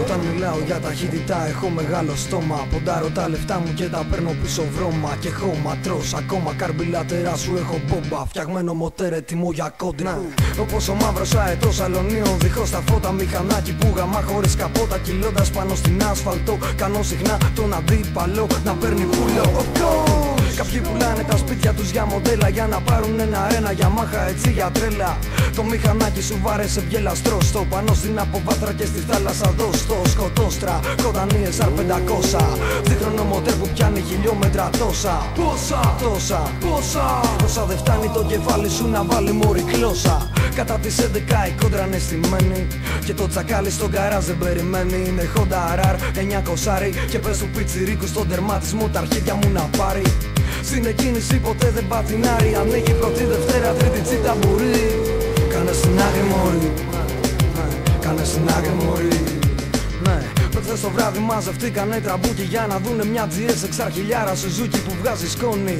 Όταν μιλάω για ταχύτητα έχω μεγάλο στόμα. Ποντάρω τα λεφτά μου και τα παίρνω πίσω βρώμα. Και χώμα τρως, ακόμα καρμπιλάτερά σου έχω μπόμπα. Φτιαγμένο μοτέρ έτοιμο για κόντρα. Όπως ο μαύρος αετός αλωνίων, δίχως τα φώτα μηχανάκι που γαμά χωρίς καπότα. Κυλώντας πάνω στην άσφαλτο, κάνω συχνά τον αντίπαλο να παίρνει πουλό. Κάποιοι πουλάνε τα σπίτια τους για μοντέλα, για να πάρουν ένα για μάχα, έτσι για τρέλα. Το μηχανάκι σου βάρεσε βγελαστρό στο πάνω στην αποβάθρα και στη θάλασσα δώστο. Σκοτώστρα, κοντανίες R500. Δίχρονο μοτέρ που πιάνει χιλιόμετρα τόσα. Τόσα δεν φτάνει το κεφάλι σου να βάλει μωρή κλώσσα. Κατά τις 11 η κόντρα είναι στημένη και το τσακάλι στον καράζ δεν περιμένει. Είναι Honda RR 900 και πες του πιτσιρίκου στον τερματισμό τα αρχίδια μου να πάρει. Στην εκκίνηση ποτέ δεν πατινάρει. Ανοίγει πρώτη, Δευτέρα, Τρίτη τσίτα μπορεί. Κάνε στην άκρη μωρή, κάνε στην άκρη μωρή. Προχθές το βράδυ μαζευτήκανε τραμπούκι για να δουνε μια GS 6 Suzuki που βγάζει σκόνη.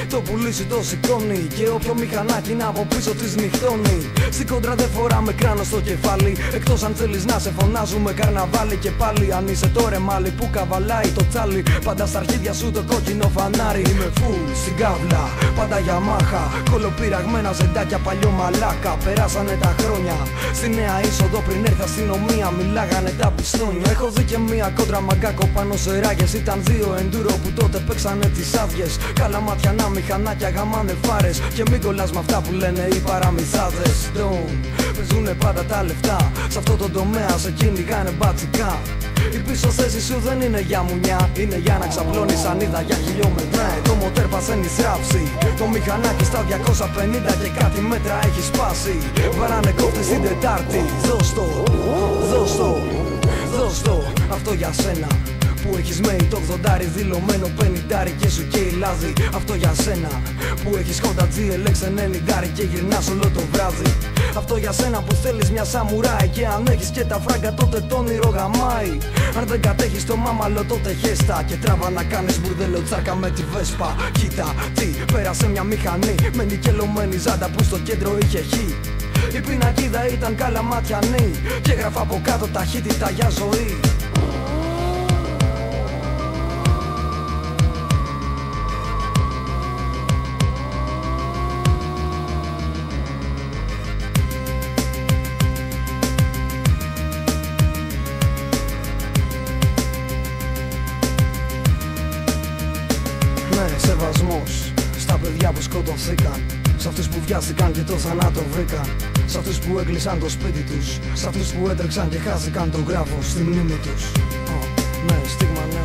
Το πουλήσι το σηκώνει και όποιο μηχανάκι είναι από πίσω της νυχτώνει. Στην κόντρα δεν φοράμε κράνο στο κεφάλι, εκτός αν θέλεις να σε φωνάζουμε καρναβάλι. Και πάλι αν είσαι το ρεμάλι που καβαλάει το τσάλι, πάντα στα αρχίδια σου το κόκκινο φανάρι. Είμαι full στην κάβλα, πάντα Yamaha, κολοπειραγμένα ζεντάκια παλιό μαλάκα. Περάσανε τα χρόνια, στη νέα είσοδο πριν έρθει αστυνομία μιλάγανε τα πιστόνια. Έχω δει και μία κόντρα μαγκάκο πάνω σε ράγες. Ήταν δύο enduro που τότε παίξανε τις άδειες. Καλά ματιανά μηχανάκια γαμάνε φάρες. Και μην κολλάς με αυτά που λένε οι παραμυθάδες. Παίζουνε πάντα τα λεφτά, σε αυτό το τομέα σε κυνηγάνε μπατσικά. Η πίσω θέση σου δεν είναι για μουνιά, είναι για να ξαπλώνεις σανίδα για χιλιόμετρα. Το μοτέρ πασαίνει στράψη, το μηχανάκι στα 250 και κάτι μέτρα έχει σπάσει. Βαράνε κόφτες την Τετάρτη. Δώσ' το, αυτό για σένα που έχεις μέει το 80 δηλωμένο 50 και σου καίει λάδι. Αυτό για σένα που έχεις Honda GLX 90 και γυρνάς όλο το βράδυ. Αυτό για σένα που θέλεις μια σαμουράι και αν έχεις και τα φράγκα τότε το όνειρο γαμάει. Αν δεν κατέχεις το μάμαλο τότε χέστα και τράβα να κάνεις μπουρδέλο τσάρκα με τη Βέσπα. Κοίτα τι πέρασε μια μηχανή με νικελωμένη ζάντα που στο κέντρο είχε χ. Η πινακίδα ήταν καλαματιανή και έγραφα από κάτω ταχύτητα για ζωή. Σεβασμός στα παιδιά που σκοτωθήκαν, σ' αυτούς που βιάστηκαν και το θανάτο βρήκαν, σ' αυτούς που έκλεισαν το σπίτι τους, σ' αυτούς που έτρεξαν και χάθηκαν τον γράφο στη μνήμη τους. Ναι, στίγμα ναι.